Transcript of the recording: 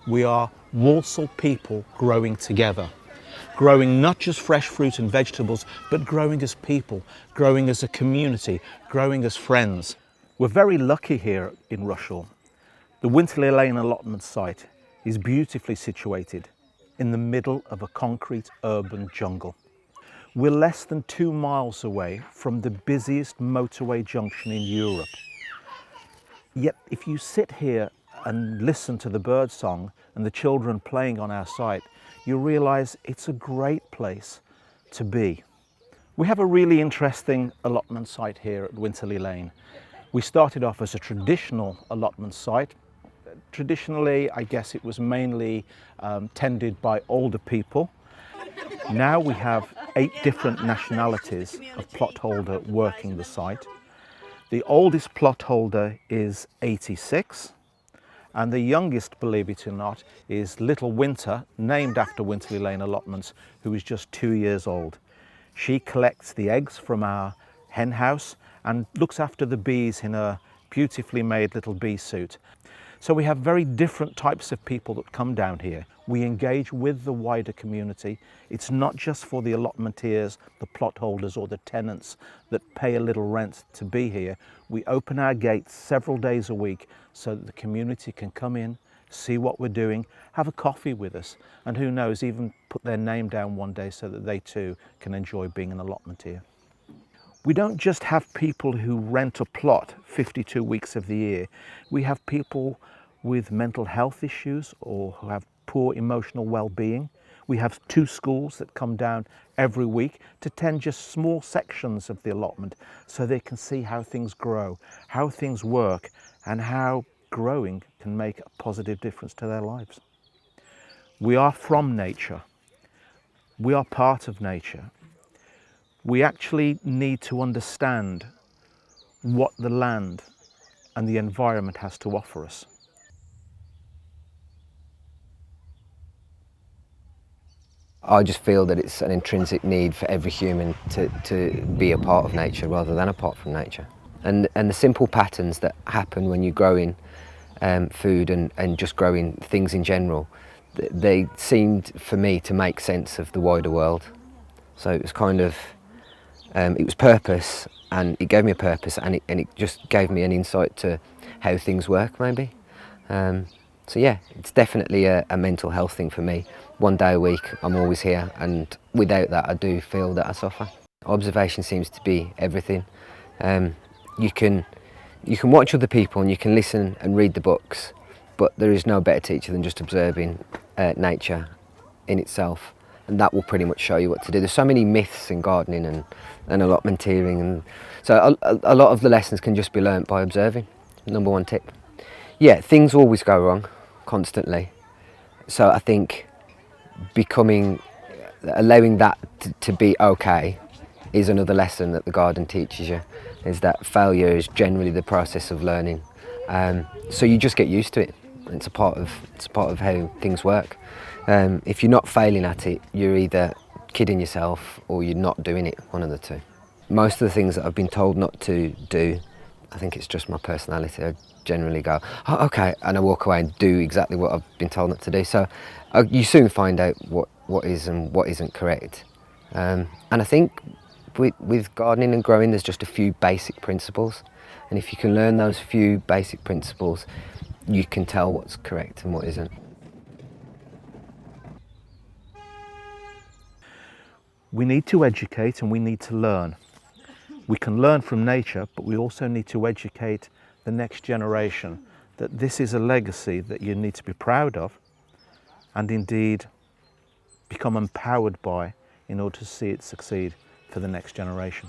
We are Walsall people growing together, growing not just fresh fruit and vegetables, but growing as people, growing as a community, growing as friends. We're very lucky here in Rushall. The Winterley Lane allotment site is beautifully situated in the middle of a concrete urban jungle. We're less than 2 miles away from the busiest motorway junction in Europe. Yet if you sit here and listen to the birdsong and the children playing on our site, you realise it's a great place to be. We have a really interesting allotment site here at Winterley Lane. We started off as a traditional allotment site. Traditionally, I guess it was mainly tended by older people. Now we have 8 different nationalities of plot holder working the site. The oldest plot holder is 86. And the youngest, believe it or not, is little Winter, named after Winterley Lane Allotments, who is just 2 years old. She collects the eggs from our hen house and looks after the bees in a beautifully made little bee suit. So we have very different types of people that come down here. We engage with the wider community. It's not just for the allotmenteers, the plot holders or the tenants that pay a little rent to be here. We open our gates several days a week so that the community can come in, see what we're doing, have a coffee with us, and who knows, even put their name down one day so that they too can enjoy being an allotmenteer. We don't just have people who rent a plot 52 weeks of the year. We have people with mental health issues or who have poor emotional well-being. We have 2 schools that come down every week to tend just small sections of the allotment so they can see how things grow, how things work, and how growing can make a positive difference to their lives. We are from nature. We are part of nature. We actually need to understand what the land and the environment has to offer us. I just feel that it's an intrinsic need for every human to be a part of nature rather than apart from nature. And the simple patterns that happen when you're growing food and just growing things in general, they seemed for me to make sense of the wider world. So it was kind of, it was purpose, and it gave me a purpose, and it just gave me an insight to how things work maybe. So yeah, it's definitely a mental health thing for me. 1 day a week, I'm always here, and without that I do feel that I suffer. Observation seems to be everything. You can watch other people and you can listen and read the books, but there is no better teacher than just observing nature in itself, and that will pretty much show you what to do. There's so many myths in gardening and allotmenteering, and so a lot of the lessons can just be learnt by observing. Number 1 tip. Yeah, things always go wrong, constantly. So I think allowing that to be okay is another lesson that the garden teaches you, is that failure is generally the process of learning. So you just get used to it. It's a part of how things work. If you're not failing at it, you're either kidding yourself or you're not doing it, one of the two. Most of the things that I've been told not to do, I think it's just my personality. I generally go, oh, okay, and I walk away and do exactly what I've been told not to do. So you soon find out what is and what isn't correct. And I think with gardening and growing, there's just a few basic principles. And if you can learn those few basic principles, you can tell what's correct and what isn't. We need to educate and we need to learn. We can learn from nature, but we also need to educate the next generation that this is a legacy that you need to be proud of and indeed become empowered by in order to see it succeed for the next generation.